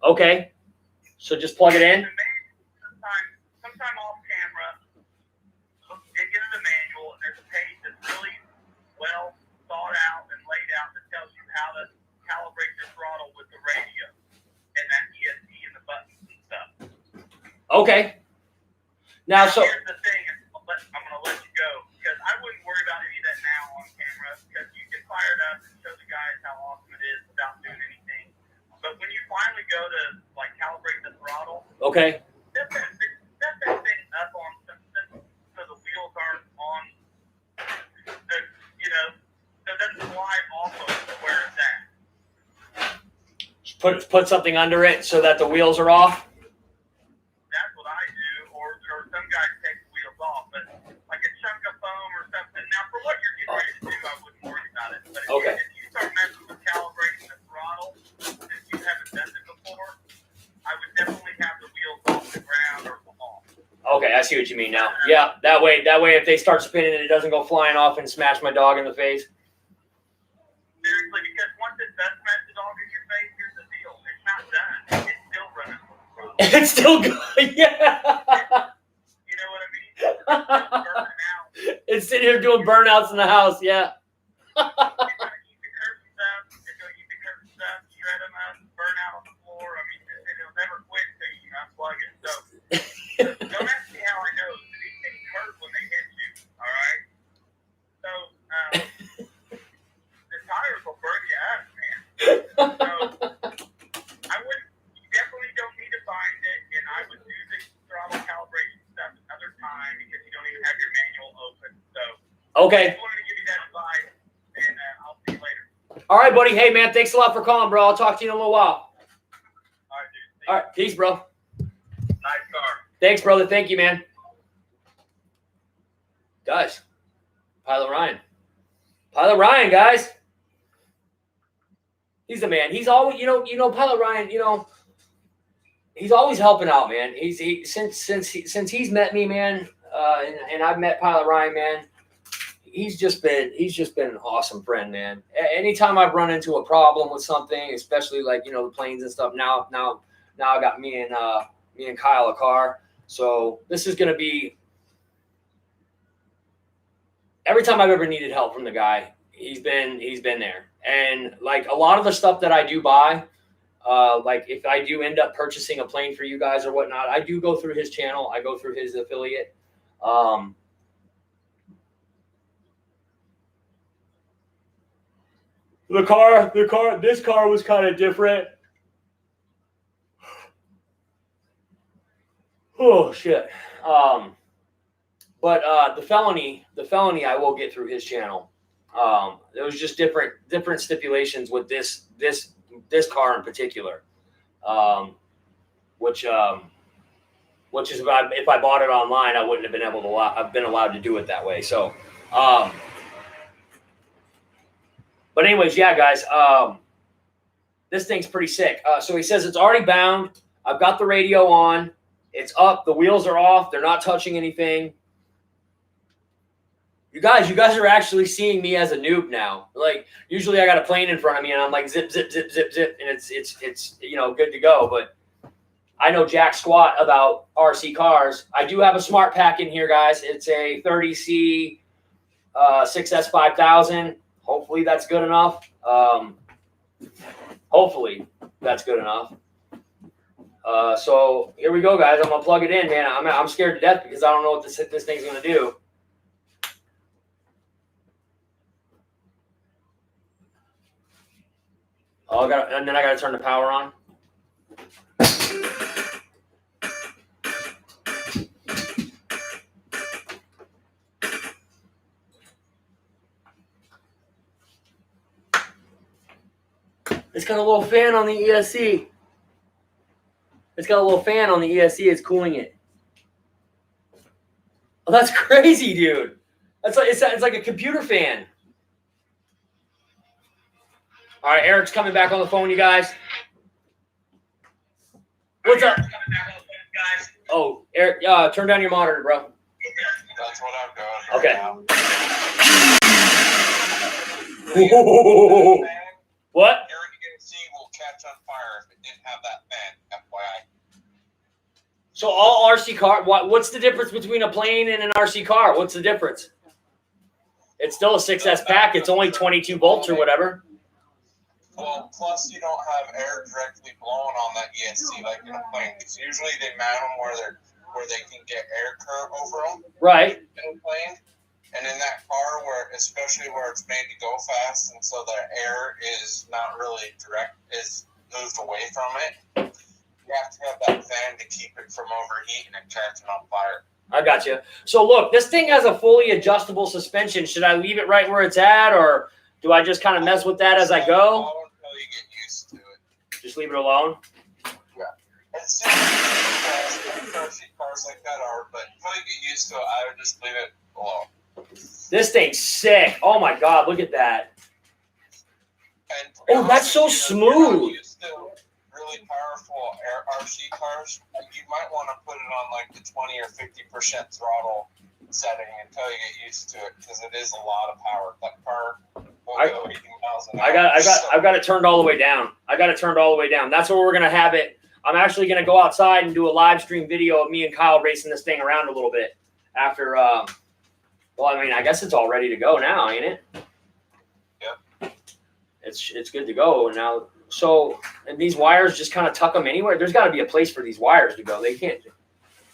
Okay. So just plug it in. Sometime off camera, dig into the manual, and there's a page that's really well thought out and laid out that tells you how to calibrate your throttle with the radio and that ESC and the buttons and stuff. Okay. Now, so here's the thing, I'm going to let you go because I wouldn't worry about any of that now on camera because you can fire it up and show the guys how awesome it is without doing anything. But when you finally go to like calibrate the throttle, okay. Set that thing up on something so the wheels aren't on, so it doesn't fly off of where it's at. Put something under it so that the wheels are off. That's what I do, or some guys take the wheels off, but like a chunk of foam or something. Now, for what you're getting ready to do, I wouldn't worry about it. But if you start messing with calibrating the throttle, since you haven't done it before, I would definitely have the wheels off the ground or off. Okay, I see what you mean now. Yeah, that way, if they start spinning and it doesn't go flying off and smash my dog in the face. Seriously, because once it does smash the dog in your face, here's the deal. It's not done. It's still running. It's still good. Yeah. You know what I mean? It's still burning out. It's sitting here doing burnouts in the house. Yeah. You gotta keep the curtains up. Shred them up, burn out on the floor. I mean, it'll never quit until you unplug it. So don't ask me how I know. These things hurt when they hit you. All right. So the tires will burn you up, man. So you definitely don't need to find it, and I would do the throttle calibration stuff another time because you don't even have your manual open. So okay. I just wanted to give you that advice, and I'll see you later. All right, buddy. Hey, man, thanks a lot for calling, bro. I'll talk to you in a little while. All right, dude. All right, peace, bro. Nice car. Thanks, brother. Thank you, man. Guys, Pilot Ryan, guys. He's the man. He's always, Pilot Ryan, he's always helping out, man. Since he's met me, man, and I've met Pilot Ryan, man. He's just been an awesome friend, man. Anytime I've run into a problem with something, especially like the planes and stuff. Now I got me and Kyle a car, so this is gonna be. Every time I've ever needed help from the guy, he's been there. And like a lot of the stuff that I do buy, like if I do end up purchasing a plane for you guys or whatnot, I do go through his channel. I go through his affiliate. This car was kind of different. Oh shit. But the felony I will get through his channel. There was just different stipulations with this car in particular, which is if I bought it online, I wouldn't have been able to. I've been allowed to do it that way. So, but anyways, yeah, guys, this thing's pretty sick. So he says it's already bound. I've got the radio on. It's up. The wheels are off. They're not touching anything. You guys are actually seeing me as a noob now. Like usually I got a plane in front of me and I'm like zip, zip, zip, zip, zip, and it's good to go. But I know jack squat about RC cars. I do have a smart pack in here, guys. It's a 30C 6S5000. Hopefully that's good enough. So here we go, guys. I'm gonna plug it in, man. I'm scared to death because I don't know what this thing's gonna do. And then I got to turn the power on. It's got a little fan on the ESC. It's cooling it. Oh, that's crazy, dude. It's like a computer fan. All right, Eric's coming back on the phone, you guys. What's up? Oh, Eric, turn down your monitor, bro. That's what I'm doing. Okay. Now. What? Your ESC will catch on fire if it didn't have that fan. So all RC car, what's the difference between a plane and an RC car? What's the difference? It's still a 6S pack. It's only 22 volts or whatever. Well, plus you don't have air directly blowing on that ESC like in a plane. Because usually they mount them where they can get air current over them. Right. In a plane. And in that car, especially where it's made to go fast, and so the air is not really is moved away from it, you have to have that fan to keep it from overheating and catching on fire. I got you. So look, this thing has a fully adjustable suspension. Should I leave it right where it's at, or do I just kind of mess with that as I go? Until you get used to it. Just leave it alone? Yeah. It's cars like that are, but until you get used to it, I would just leave it alone. This thing's sick. Oh my God, look at that. Oh, that's so smooth. Really powerful RC cars. You might want to put it on like the 20 or 50% throttle setting until you get used to it, because it is a lot of power. That car will go 80 miles an hour. I've got it turned all the way down. That's where we're gonna have it. I'm actually gonna go outside and do a live stream video of me and Kyle racing this thing around a little bit after. Well, I mean, I guess it's all ready to go now, ain't it? Yep. It's good to go now. So, and these wires just kind of tuck them anywhere. There's got to be a place for these wires to go. They can't.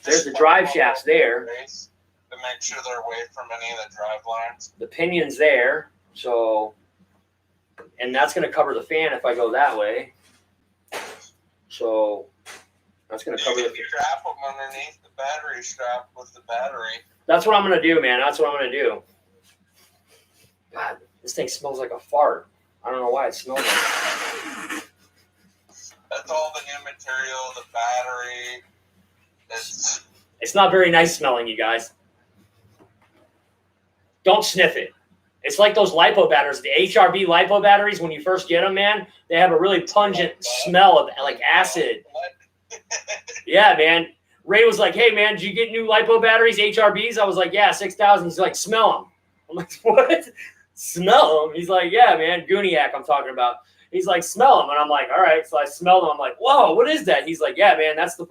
There's the drive shafts there. To make sure they're away from any of the drive lines. The pinion's there. So, and that's going to cover the fan if I go that way. So, that's going to cover the. Strap them underneath the battery strap with the battery. That's what I'm going to do, man. That's what I'm going to do. God, this thing smells like a fart. I don't know why it smells like that. That's all the new material, the battery. It's not very nice smelling, you guys. Don't sniff it. It's like those LiPo batteries, the HRB LiPo batteries. When you first get them, man, they have a really pungent smell of like acid. Yeah, man. Ray was like, "Hey, man, did you get new LiPo batteries, HRBs?" I was like, "Yeah, 6,000." He's like, "Smell them." I'm like, "What? Smell them?" He's like, "Yeah, man, Gooniac I'm talking about." He's like, "Smell them." And I'm like, "All right." So I smell them. I'm like, "Whoa, what is that?" He's like, "Yeah, man, that's the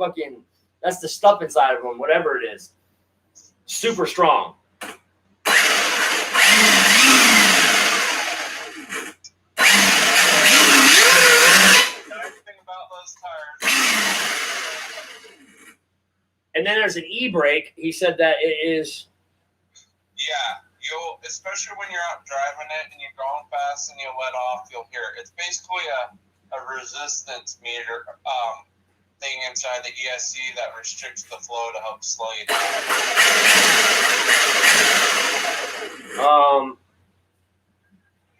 stuff inside of them, whatever it is. Super strong." And then there's an e-brake. He said that it is. Yeah, especially when you're out driving it and you're going fast and you let off, you'll hear it. It's basically a resistance meter thing inside the ESC that restricts the flow to help slow you down.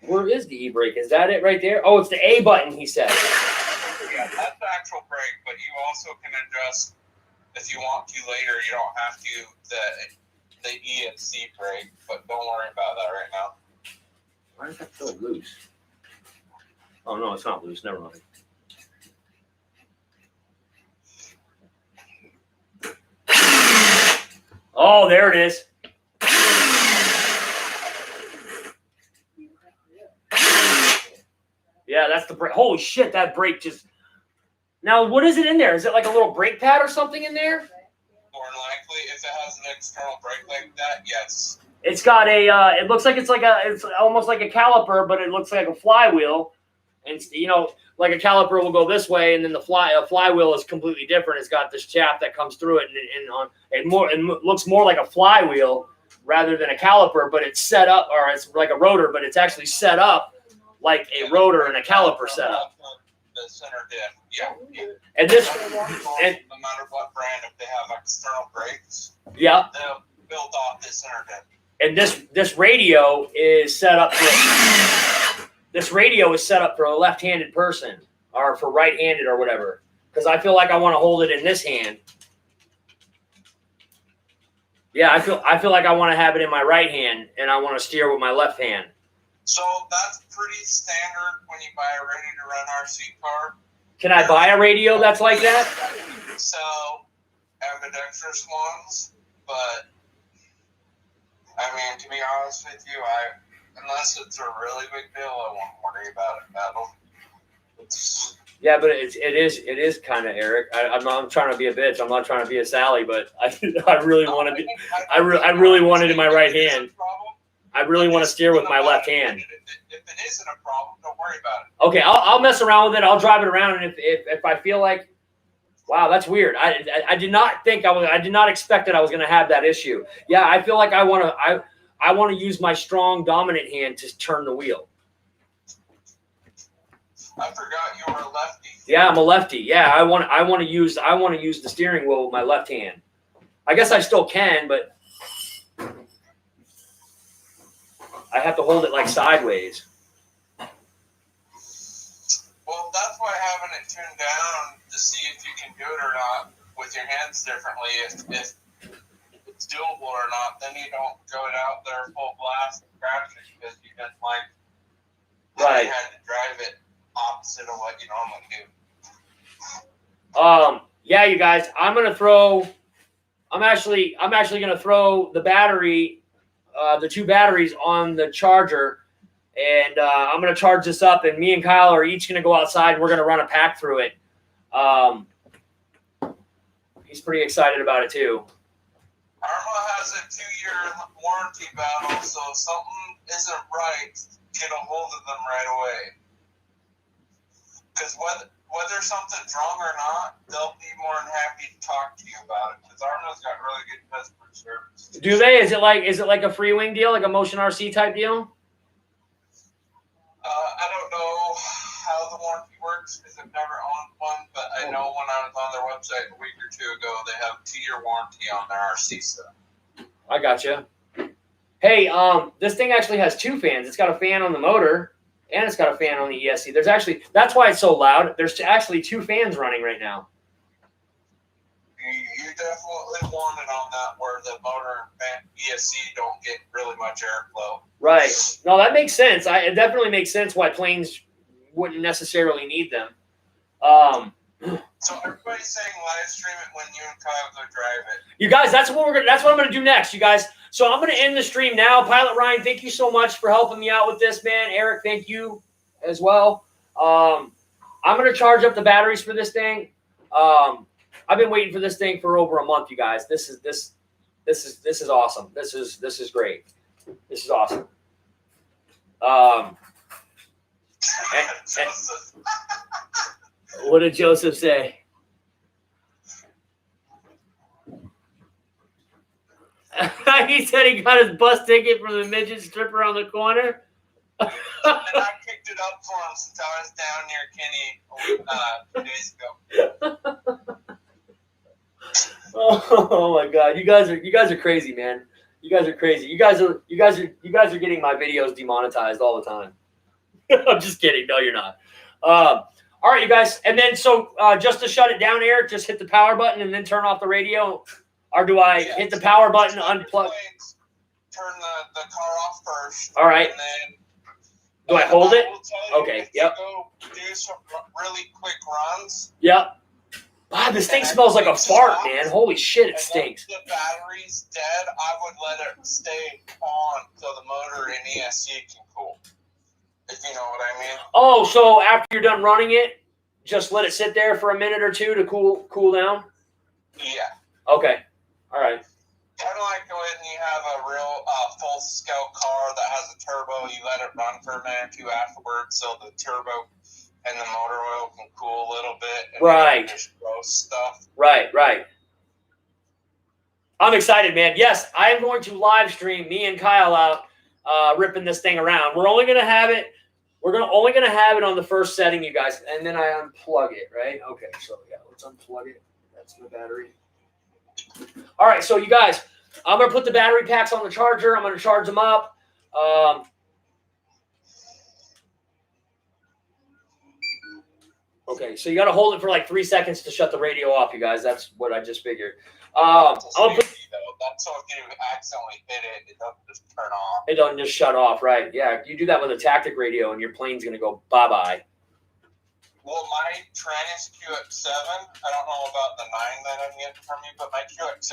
Where is the e-brake? Is that it right there? Oh, it's the A button, he said. Yeah, that's the actual brake, but you also can adjust. If you want to later, you don't have to the ESC brake, but don't worry about that right now. Why does that feel loose? Oh no, it's not loose. Never mind. Oh, there it is. Yeah, that's the brake. Holy shit, that brake just. Now, what is it in there? Is it like a little brake pad or something in there? More than likely, if it has an external brake like that, yes. It's got a. It looks like it's almost like a caliper, but it looks like a flywheel. And like a caliper will go this way, and then a flywheel is completely different. It's got this shaft that comes through it, and it looks more like a flywheel rather than a caliper. But it's set up, or it's like a rotor, but it's actually set up like a rotor and a caliper setup. The center diff, yeah. And this, no matter what brand, if they have external brakes, yeah, they'll build off this center diff. And this radio is set up for a left-handed person, or for right-handed or whatever. Because I feel like I want to hold it in this hand. Yeah, I feel like I want to have it in my right hand, and I want to steer with my left hand. So that's pretty standard when you buy a ready-to-run RC car. Can I buy a radio that's like that? Sell ambidextrous ones, but I mean, to be honest with you, unless it's a really big deal, I won't worry about it. Yeah, but it is kind of Eric. I'm trying to be a bitch. I'm not trying to be a Sally, but I really wanted it. I really wanted in my right hand. I really want to steer with my left hand. If it isn't a problem, don't worry about it. Okay, I'll mess around with it. I'll drive it around, and if I feel like, wow, that's weird. I did not think I did not expect that I was going to have that issue. Yeah, I feel like I want to use my strong dominant hand to turn the wheel. I forgot you were a lefty. Yeah, I'm a lefty. Yeah, I want to use the steering wheel with my left hand. I guess I still can, but I have to hold it like sideways. Well, that's why having it tuned down to see if you can do it or not with your hands differently, if it's doable or not, then you don't go it out there full blast and crash it because you didn't like how you had to drive it opposite of what you normally do. Yeah, you guys, I'm actually gonna throw the battery, the 2 batteries on the charger, and I'm gonna charge this up, and me and Kyle are each gonna go outside and we're gonna run a pack through it. He's pretty excited about it too. Arrma has a 2-year warranty battle, so if something isn't right, get a hold of them right away. Because whether something's wrong or not, they'll be more than happy to talk to you about it. Because Arrma's got really good customer service. Do they? Is it like a free wing deal, like a Motion RC type deal? I don't know how the warranty works because I've never owned one, but I know when I was on their website a week or 2 ago, they have a 2-year warranty on their RC stuff. I gotcha. Hey, this thing actually has 2 fans. It's got a fan on the motor. And it's got a fan on the ESC. That's why it's so loud. There's actually 2 fans running right now. You definitely want it on that where the motor and ESC don't get really much airflow. Right. No, that makes sense. It definitely makes sense why planes wouldn't necessarily need them. So everybody's saying live stream it when you and Kyle go drive it. You guys, that's what I'm gonna do next, you guys. So I'm gonna end the stream now. Pilot Ryan, thank you so much for helping me out with this, man. Eric, thank you as well. I'm gonna charge up the batteries for this thing. I've been waiting for this thing for over a month, you guys. This is awesome. This is great. This is awesome. What did Joseph say? He said he got his bus ticket from the midget stripper on the corner. And I picked it up for him since I was down near Kenny 2 days ago. Oh my God, you guys are crazy, man. You guys are crazy. You guys are getting my videos demonetized all the time. I'm just kidding. No, you're not. All right, you guys. And then just to shut it down, Eric, just hit the power button and then turn off the radio. Or do I hit the power button, unplug? Turn the car off first. All right. And then do I hold it? Okay. Yep. Go do some really quick runs. Yep. Wow, this thing smells like a fart, man. Holy shit, it stinks. If the battery's dead, I would let it stay on so the motor and ESC can cool. If you know what I mean. Oh, so after you're done running it, just let it sit there for a minute or 2 to cool down? Yeah. Okay. All right. Kind of like when you have a real full scale car that has a turbo, you let it run for a minute or 2 afterwards so the turbo and the motor oil can cool a little bit. And right. Just roast stuff. Right. I'm excited, man. Yes, I am going to live stream me and Kyle out ripping this thing around. We're only going to have it. Only going to have it on the first setting, you guys, and then I unplug it, right? Okay, so yeah, let's unplug it. That's the battery. All right, so you guys, I'm going to put the battery packs on the charger. I'm going to charge them up. Okay, so you got to hold it for like 3 seconds to shut the radio off, you guys. That's what I just figured. That's so if you accidentally hit it, it doesn't just turn off. It doesn't just shut off, right? Yeah, you do that with a tactic radio, and your plane's going to go bye-bye. Well, my Tranis QX7, I don't know about the 9 that I'm getting from you, but my QX7,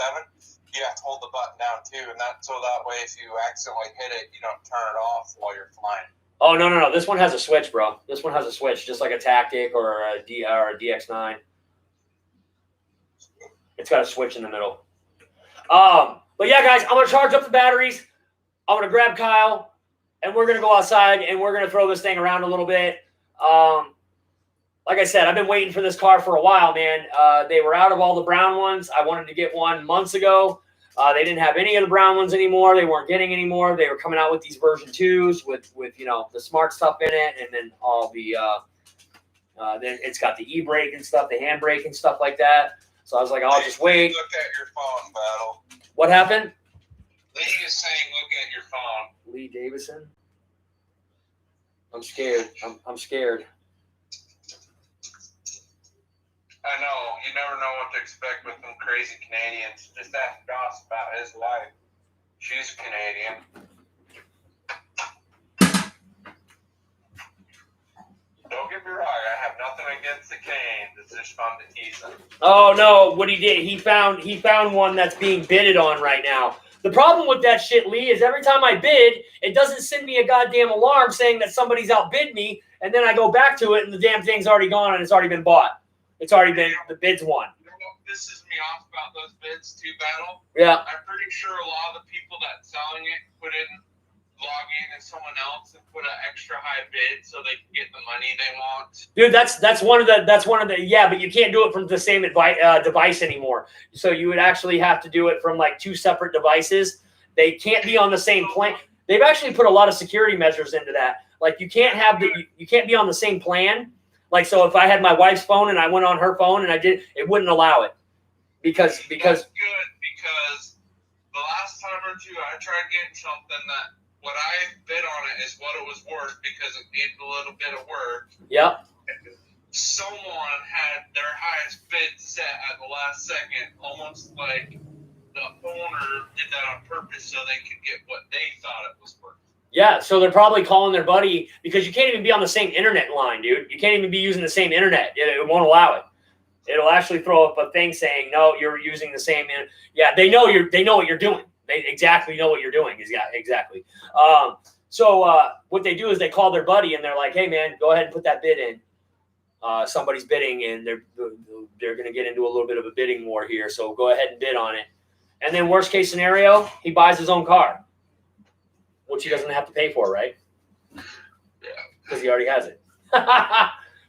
you have to hold the button down too, and so that way if you accidentally hit it, you don't turn it off while you're flying. Oh, no. This one has a switch, bro. This one has a switch, just like a Tactic or a DX9. It's got a switch in the middle. But yeah, guys, I'm going to charge up the batteries. I'm going to grab Kyle, and we're going to go outside, and we're going to throw this thing around a little bit. Like I said, I've been waiting for this car for a while, man. They were out of all the brown ones. I wanted to get one months ago. They didn't have any of the brown ones anymore. They weren't getting any more. They were coming out with these version 2s with the smart stuff in it, and then all the then it's got the e-brake and stuff, the handbrake and stuff like that. So I was like, I'll just wait. Look at your phone, Battle. What happened? Lee is saying, look at your phone. Lee Davison. I'm scared. I'm scared. I know. You never know what to expect with them crazy Canadians. Just ask Joss about his wife. She's Canadian. Don't get me wrong. I have nothing against the Canes. It's just fun to tease them. Oh no! What he did, he found one that's being bidded on right now. The problem with that shit, Lee, is every time I bid, it doesn't send me a goddamn alarm saying that somebody's outbid me, and then I go back to it and the damn thing's already gone and it's already been bought. It's already been, the bid's won. You know what pisses me off about those bids too, Battle? Yeah. I'm pretty sure a lot of the people that selling it log in as someone else and put an extra high bid so they can get the money they want. Dude, that's one of the yeah, but you can't do it from the same device anymore. So you would actually have to do it from like 2 separate devices. They can't be on the same plan. They've actually put a lot of security measures into that. Like you can't be on the same plan. Like, so if I had my wife's phone and I went on her phone and I did, it wouldn't allow it because That's good, because the last time or two I tried getting something that what I bid on it is what it was worth because it needed a little bit of work. Yep. Someone had their highest bid set at the last second, almost like the owner did that on purpose so they could get what they thought it was worth. Yeah, so they're probably calling their buddy because you can't even be on the same internet line, dude. You can't even be using the same internet. It won't allow it. It'll actually throw up a thing saying, no, you're using the same. Yeah, they know what you're doing. They exactly know what you're doing. Yeah, exactly. So what they do is they call their buddy and they're like, hey, man, go ahead and put that bid in. Somebody's bidding and they're going to get into a little bit of a bidding war here. So go ahead and bid on it. And then worst case scenario, he buys his own car, which he doesn't have to pay for, right? Yeah. Because he already has it.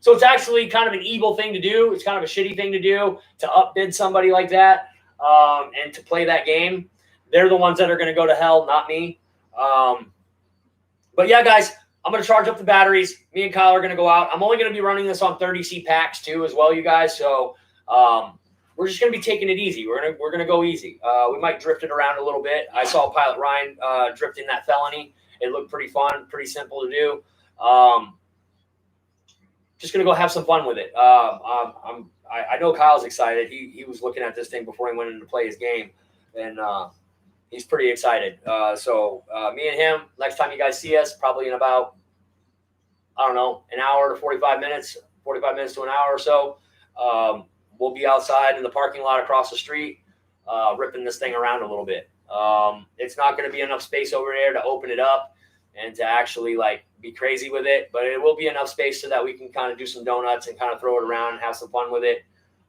So it's actually kind of an evil thing to do. It's kind of a shitty thing to do, to upbid somebody like that and to play that game. They're the ones that are going to go to hell, not me. But yeah, guys, I'm going to charge up the batteries. Me and Kyle are going to go out. I'm only going to be running this on 30C packs too as well, you guys. So we're just going to be taking it easy. We're going to go easy. We might drift it around a little bit. I saw Pilot Ryan drifting that Felony. It looked pretty fun, pretty simple to do. Just going to go have some fun with it. I know Kyle's excited. He was looking at this thing before he went in to play his game, and he's pretty excited. So me and him, next time you guys see us, probably in about, I don't know, an hour to 45 minutes to an hour or so, we'll be outside in the parking lot across the street, ripping this thing around a little bit. It's not going to be enough space over there to open it up and to actually like be crazy with it, but it will be enough space so that we can kind of do some donuts and kind of throw it around and have some fun with it.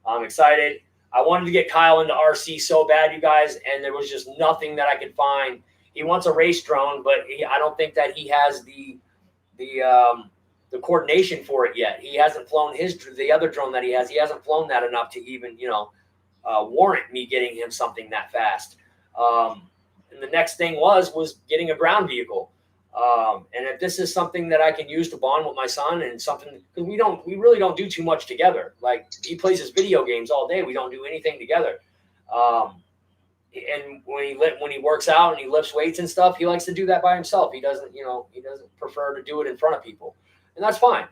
I'm excited. I wanted to get Kyle into RC so bad, you guys, and there was just nothing that I could find. He wants a race drone, but I don't think that he has the coordination for it yet. He hasn't flown the other drone that he has. He hasn't flown that enough to even, warrant me getting him something that fast. And the next thing was getting a ground vehicle. And if this is something that I can use to bond with my son and something, because we really don't do too much together. Like he plays his video games all day. We don't do anything together. And when he works out and he lifts weights and stuff, he likes to do that by himself. He doesn't prefer to do it in front of people, and that's fine.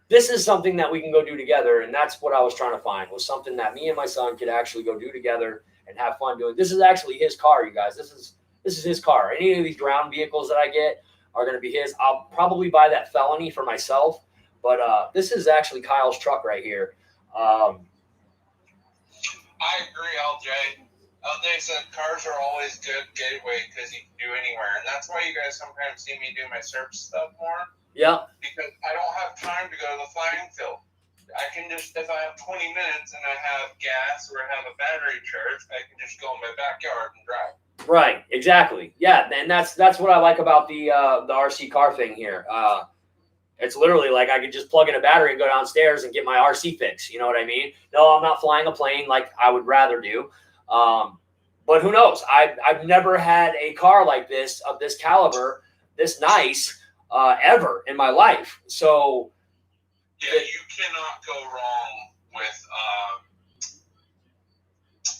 This is something that we can go do together. And that's what I was trying to find, was something that me and my son could actually go do together and have fun doing. This is actually his car, you guys. This is his car. Any of these ground vehicles that I get are going to be his. I'll probably buy that Felony for myself, but this is actually Kyle's truck right here. I agree, LJ. LJ said cars are always good gateway because you can do anywhere, and that's why you guys sometimes see me do my search stuff more, Yeah. Because I don't have time to go to the flying field. I can just, if I have 20 minutes and I have gas or I have a battery charge, I can just go in my backyard and drive. Right. Exactly. Yeah. And that's what I like about the RC car thing here. It's literally like I could just plug in a battery and go downstairs and get my RC fix. You know what I mean? No, I'm not flying a plane like I would rather do. But who knows? I've never had a car like this, of this caliber, this nice, ever in my life. So yeah, you cannot go wrong with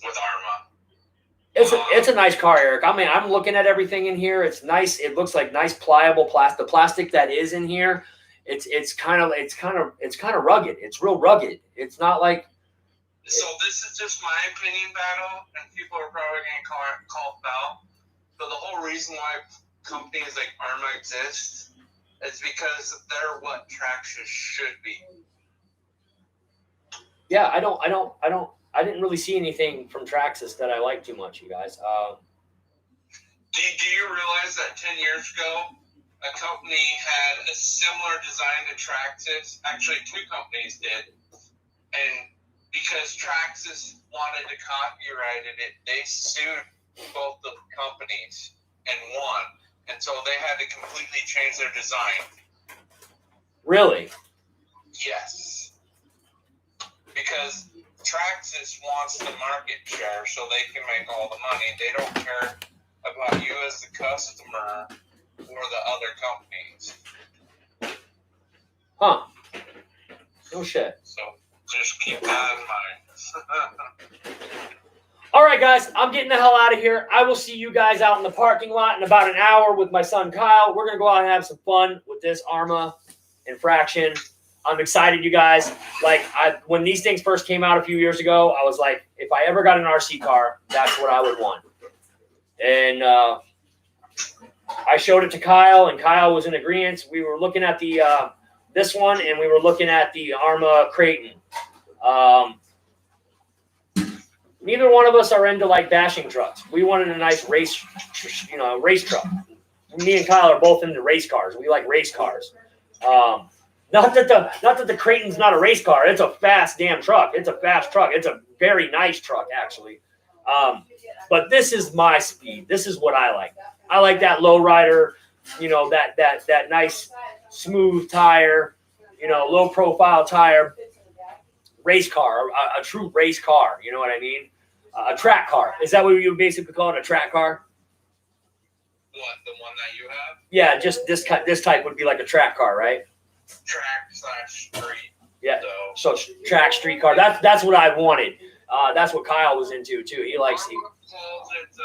Arrma. It's a nice car, Eric. I mean, I'm looking at everything in here. It's nice. It looks like nice pliable plastic. The plastic that is in here, it's kind of rugged. It's real rugged. It's not like. So this is just my opinion battle, and people are probably going to call foul. But the whole reason why companies like Arrma exist is because they're what Traxxas should be. Yeah, I didn't really see anything from Traxxas that I like too much, you guys. Do you realize that 10 years ago, a company had a similar design to Traxxas? Actually, two companies did. And because Traxxas wanted to copyright it, they sued both the companies and won. And so they had to completely change their design. Really? Yes. Because Traxxas wants the market share so they can make all the money. They don't care about you as the customer or the other companies. Huh. No shit. So just keep that in mind. All right, guys, I'm getting the hell out of here. I will see you guys out in the parking lot in about an hour with my son Kyle. We're going to go out and have some fun with this Arrma Infraction. I'm excited, you guys. Like, when these things first came out a few years ago, I was like, if I ever got an RC car, that's what I would want. And I showed it to Kyle, and Kyle was in agreement. We were looking at the this one, and we were looking at the Arrma Creighton. Neither one of us are into like bashing trucks. We wanted a nice race truck. Me and Kyle are both into race cars. We like race cars. Not that the Creighton's not a race car. It's a fast damn truck. It's a fast truck. It's a very nice truck, actually. But this is my speed. This is what I like. I like that lowrider, that nice smooth tire, low profile tire. Race car, a true race car. You know what I mean? A track car. Is that what you basically call it? A track car? What, the one that you have? Yeah, just this type would be like a track car, right? Track/street. Yeah. So track street car. That's what I wanted. That's what Kyle was into too. He likes the. It's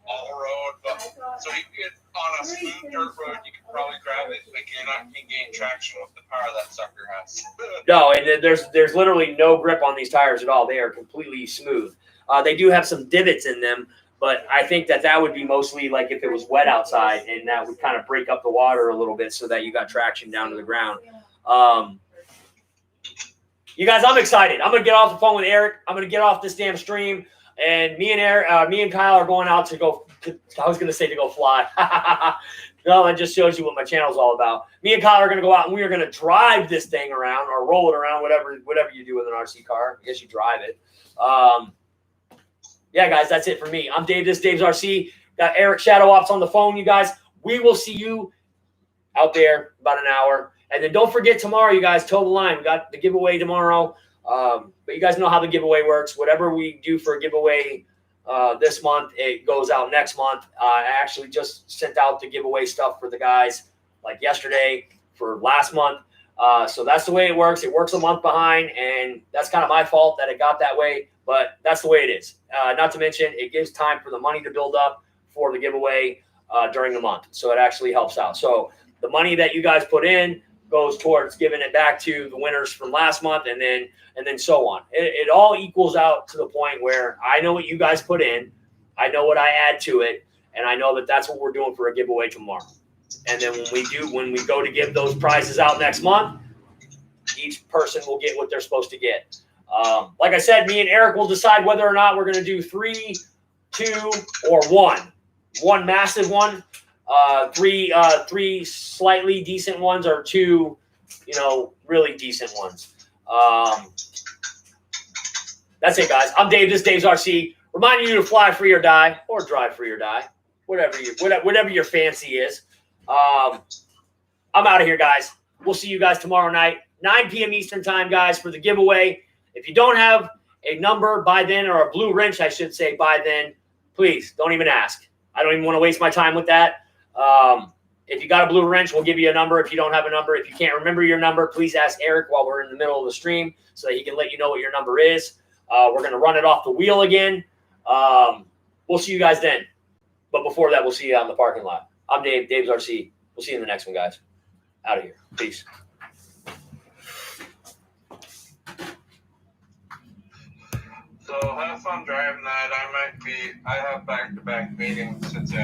all road, but so you can get on a smooth dirt road. You can probably grab it, but you're not going to gain traction with the power that sucker has. No, and there's literally no grip on these tires at all. They are completely smooth. They do have some divots in them, but I think that would be mostly like if it was wet outside, and that would kind of break up the water a little bit so that you got traction down to the ground. You guys, I'm excited. I'm gonna get off the phone with Eric. I'm gonna get off this damn stream, and me and Kyle are going out to go. I was gonna say to go fly. No, that just shows you what my channel's all about. Me and Kyle are gonna go out and we are gonna drive this thing around or roll it around, whatever you do with an RC car. I guess you drive it. Yeah, guys, that's it for me. I'm Dave. This is Dave's RC. Got Eric Shadow Ops on the phone, you guys. We will see you out there about an hour. And then don't forget tomorrow, you guys, toe the line. We got the giveaway tomorrow. But you guys know how the giveaway works. Whatever we do for a giveaway this month, it goes out next month. I actually just sent out the giveaway stuff for the guys like yesterday for last month. So that's the way it works. It works a month behind, and that's kind of my fault that it got that way. But that's the way it is. Not to mention, it gives time for the money to build up for the giveaway during the month. So it actually helps out. So the money that you guys put in goes towards giving it back to the winners from last month, and then so on. It all equals out to the point where I know what you guys put in, I know what I add to it, and I know that that's what we're doing for a giveaway tomorrow. And then when we go to give those prizes out next month, each person will get what they're supposed to get. Like I said, me and Eric will decide whether or not we're going to do 3, 2, or 1 massive one. Three slightly decent ones, or two, really decent ones. That's it, guys. I'm Dave. This is Dave's RC. Reminding you to fly free or die, or drive free or die, whatever your fancy is. I'm out of here, guys. We'll see you guys tomorrow night, 9 p.m. Eastern time, guys, for the giveaway. If you don't have a number by then, or a blue wrench, I should say, by then, please don't even ask. I don't even want to waste my time with that. If you got a blue wrench, we'll give you a number. If you don't have a number, if you can't remember your number, please ask Eric while we're in the middle of the stream so that he can let you know what your number is. We're going to run it off the wheel again. We'll see you guys then. But before that, we'll see you out in the parking lot. I'm Dave, Dave's RC. We'll see you in the next one, guys. Out of here. Peace. So have fun driving that. I have back-to-back meetings since